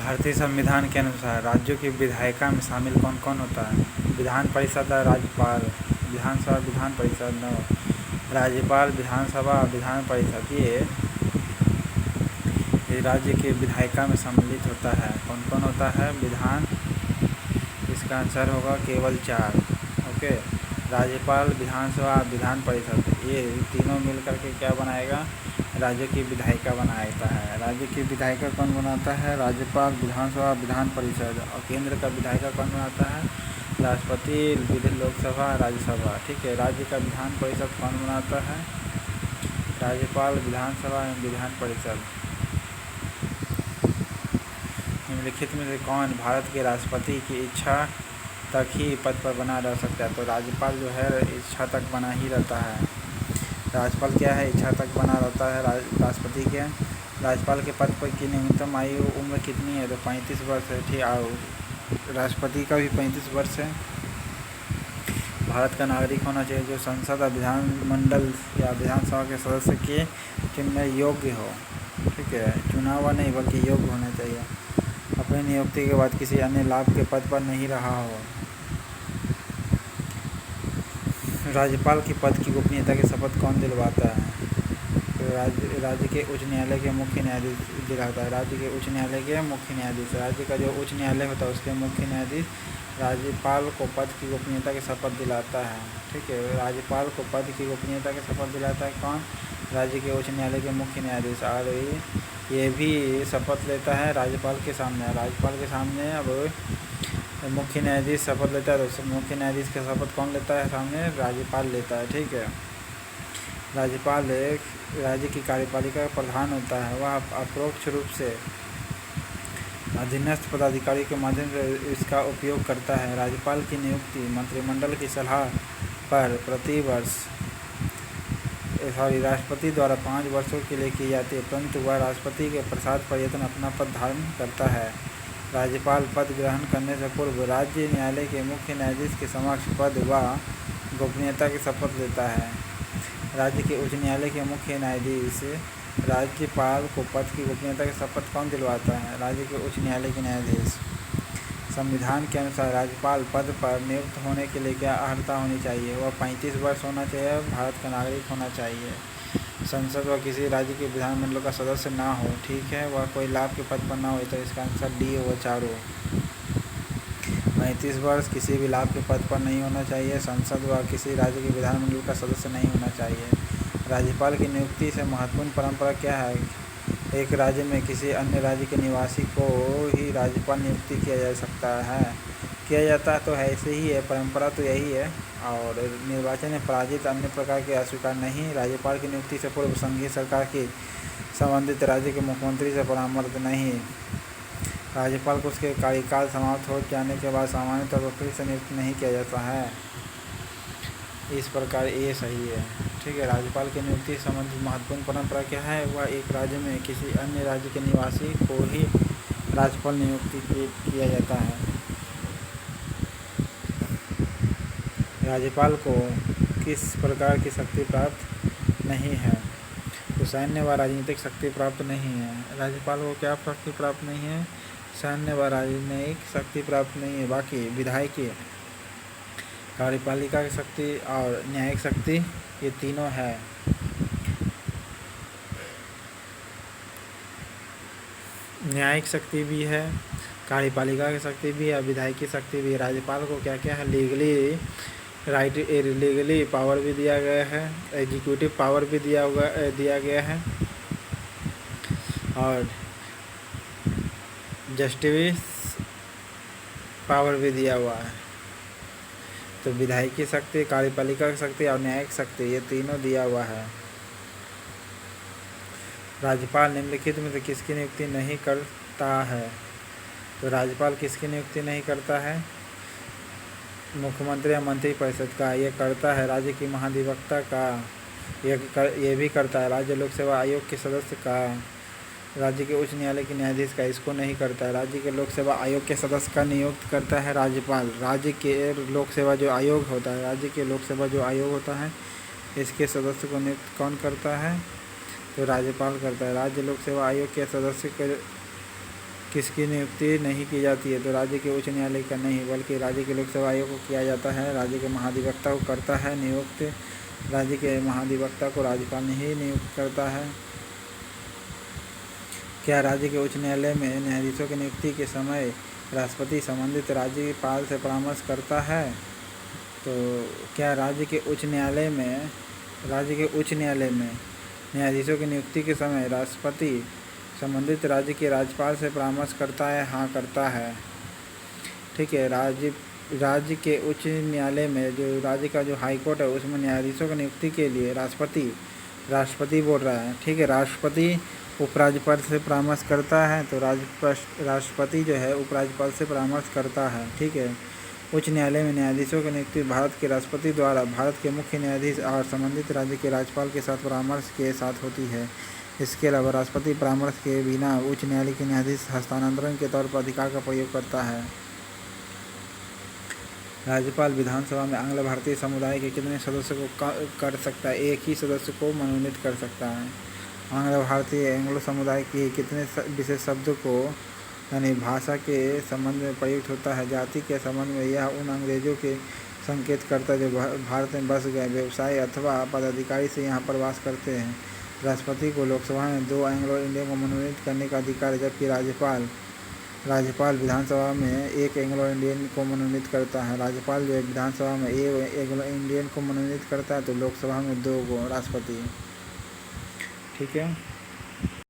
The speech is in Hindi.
भारतीय संविधान के अनुसार राज्यों की विधायिका में शामिल कौन कौन होता है? विधान परिषद, राज्यपाल, विधानसभा, विधान परिषद। राज्यपाल, विधानसभा, विधान परिषद ये राज्य की विधायिका में सम्मिलित होता है। कौन कौन होता है? विधान, इसका आंसर होगा केवल 4। ओके, राज्यपाल, विधानसभा, विधान परिषद, ये तीनों मिलकर के क्या बनाएगा? राज्य की विधायिका बनाता है। राज्य की विधायिका कौन बनाता है? राज्यपाल, विधानसभा, विधान परिषद। और केंद्र का विधायिका कौन बनाता है? राष्ट्रपति, लोकसभा, राज्यसभा। ठीक है, राज्य का विधान परिषद कौन बनाता है? राज्यपाल, विधानसभा एवं विधान परिषद। निम्नलिखित में से कौन भारत के राष्ट्रपति की इच्छा तक ही पद पर बना रह सकता है? तो राज्यपाल जो है इच्छा तक बना ही रहता है। राज्यपाल क्या है? इच्छा तक बना रहता है राष्ट्रपति के। राज्यपाल के पद पर की न्यूनतम आयु उम्र कितनी है? तो 35 वर्ष है। ठीक, और राष्ट्रपति का भी 35 वर्ष है। भारत का नागरिक होना चाहिए जो संसद या विधानमंडल या विधानसभा के सदस्य के चुनने योग्य हो। ठीक है, चुना हुआ नहीं बल्कि योग्य होना चाहिए। अपनी नियुक्ति के बाद किसी अन्य लाभ के पद पर नहीं रहा हो। राज्यपाल की पद की गोपनीयता की शपथ कौन दिलवाता है? तो राज्य के उच्च न्यायालय के मुख्य न्यायाधीश दिलाता है। राज्य के उच्च न्यायालय के मुख्य न्यायाधीश, राज्य का जो उच्च न्यायालय होता है उसके मुख्य न्यायाधीश राज्यपाल को पद की गोपनीयता की शपथ दिलाता है। ठीक है, राज्यपाल को पद की गोपनीयता की शपथ दिलाता है कौन? राज्य के उच्च न्यायालय के मुख्य न्यायाधीश। और ये भी शपथ लेता है राज्यपाल के सामने। राज्यपाल के सामने अब मुख्य न्यायाधीश शपथ लेता है तो मुख्य न्यायाधीश का शपथ कौन लेता है? सामने राज्यपाल लेता है। ठीक है, राज्यपाल एक राज्य की कार्यपालिका का प्रधान होता है। वह अपरोक्ष रूप से अधीनस्थ पदाधिकारी के माध्यम से इसका उपयोग करता है। राज्यपाल की नियुक्ति मंत्रिमंडल की सलाह पर राष्ट्रपति द्वारा 5 वर्षों के लिए की जाती है, परंतु वह राष्ट्रपति के प्रसाद पर यत्न अपना पद धारण करता है। राज्यपाल पद ग्रहण करने से पूर्व राज्य न्यायालय के मुख्य न्यायाधीश के समक्ष पद व गोपनीयता की शपथ लेता है। राज्य के उच्च न्यायालय के मुख्य न्यायाधीश राज्यपाल को पद की गोपनीयता की शपथ कौन दिलवाता है? राज्य के उच्च न्यायालय के न्यायाधीश। संविधान के अनुसार राज्यपाल पद पर नियुक्त होने के लिए क्या अर्हता होनी चाहिए? वह 35 वर्ष होना चाहिए, भारत का नागरिक होना चाहिए, संसद व किसी राज्य के विधानमंडल का सदस्य ना हो। ठीक है, वह कोई लाभ के पद पर ना हो। तो इसका आंसर डी होगा, चारों। 35 वर्ष, किसी भी लाभ के पद पर नहीं होना चाहिए, संसद व किसी राज्य के विधानमंडल का सदस्य नहीं होना चाहिए। राज्यपाल की नियुक्ति से महत्वपूर्ण परंपरा क्या है? एक राज्य में किसी अन्य राज्य के निवासी को ही राज्यपाल नियुक्ति किया जा सकता है, किया जाता तो ऐसे ही है, परंपरा तो यही है। और निर्वाचन में पराजित अन्य प्रकार के अस्वीकार नहीं। राज्यपाल की नियुक्ति से पूर्व संघीय सरकार की संबंधित राज्य के मुख्यमंत्री से परामर्श नहीं। राज्यपाल को उसके कार्यकाल समाप्त हो जाने के बाद सामान्य तौर पर फिर से नियुक्त नहीं किया जाता है। इस प्रकार ये सही है। ठीक है, राज्यपाल की नियुक्ति से संबंधित महत्वपूर्ण परंपरा क्या है? वह एक राज्य में किसी अन्य राज्य के निवासी को ही राज्यपाल नियुक्ति किया जाता है। राज्यपाल को किस प्रकार की शक्ति प्राप्त नहीं है? तो सैन्य व राजनीतिक शक्ति प्राप्त नहीं है। राज्यपाल को क्या शक्ति प्राप्त नहीं है? सैन्य व राजनीतिक शक्ति प्राप्त नहीं है। बाकी विधायिकी, कार्यपालिका की शक्ति और न्यायिक शक्ति, ये तीनों है। न्यायिक शक्ति भी है, कार्यपालिका की शक्ति भी है, विधायिकी शक्ति भी है। राज्यपाल को क्या क्या है? लीगली पावर भी दिया गया है, एग्जीक्यूटिव पावर भी दिया गया है, और जस्टिस पावर भी दिया हुआ है। तो विधायिकी शक्ति, कार्यपालिका की शक्ति और न्यायिक शक्ति, ये तीनों दिया हुआ है। राज्यपाल निम्नलिखित में से किसकी नियुक्ति नहीं करता है? तो राज्यपाल किसकी नियुक्ति नहीं करता है? मुख्यमंत्री या मंत्रिपरिषद का ये करता है। राज्य की महाधिवक्ता का ये भी करता है। राज्य लोक सेवा आयोग के सदस्य का, राज्य के उच्च न्यायालय के न्यायाधीश का इसको नहीं करता है। राज्य के लोक सेवा आयोग के सदस्य का नियुक्त करता है राज्यपाल। राज्य के लोक सेवा जो आयोग होता है, राज्य के लोक सेवा जो आयोग होता है, इसके सदस्य को नियुक्त कौन करता है? तो राज्यपाल करता है। राज्य लोक सेवा आयोग के सदस्य के किसकी नियुक्ति नहीं की जाती है? तो राज्य के उच्च न्यायालय का नहीं, बल्कि राज्य के लोकसेवा आयोग को किया जाता है। राज्य के महाधिवक्ता को करता है नियुक्त। राज्य के महाधिवक्ता को राज्यपाल ही नियुक्त करता है। क्या राज्य के उच्च न्यायालय में न्यायाधीशों की नियुक्ति के समय राष्ट्रपति संबंधित राज्यपाल से परामर्श करता है? तो क्या राज्य के उच्च न्यायालय में न्यायाधीशों की नियुक्ति के समय राष्ट्रपति संबंधित राज्य के राज्यपाल से परामर्श करता है? हाँ, करता है। ठीक है। राज्य के उच्च न्यायालय में जो राज्य का जो हाई कोर्ट है उसमें न्यायाधीशों की नियुक्ति के लिए राष्ट्रपति बोल रहा है। ठीक है। राष्ट्रपति उपराज्यपाल से परामर्श करता है, तो राष्ट्रपति जो है उपराज्यपाल से परामर्श करता है। ठीक है। उच्च न्यायालय में न्यायाधीशों की नियुक्ति भारत के राष्ट्रपति द्वारा भारत के मुख्य न्यायाधीश और संबंधित राज्य के राज्यपाल के साथ परामर्श के साथ होती है। इसके अलावा राष्ट्रपति परामर्श के बिना उच्च न्यायालय के न्यायाधीश हस्तांतरण के तौर पर अधिकार का प्रयोग करता है। राज्यपाल विधानसभा में आंग्ल भारतीय समुदाय के कितने सदस्यों को कर सकता है? एक ही सदस्य को मनोनीत कर सकता है। आंग्ल भारतीय एंग्लो समुदाय के कितने विशेष शब्दों को यानी भाषा के संबंध में प्रयुक्त होता है? जाति के संबंध में यह उन अंग्रेजों के संकेत करता है जो भारत में बस गए, व्यवसाय अथवा पदाधिकारी से यहाँ पर वास करते हैं। राष्ट्रपति को लोकसभा में 2 एंग्लो इंडियन को मनोनीत करने का अधिकार है, जबकि राज्यपाल विधानसभा में 1 एंग्लो इंडियन को मनोनीत करता है। राज्यपाल जो है विधानसभा में 1 एंग्लो इंडियन को मनोनीत करता है, तो लोकसभा में 2 को राष्ट्रपति। ठीक है।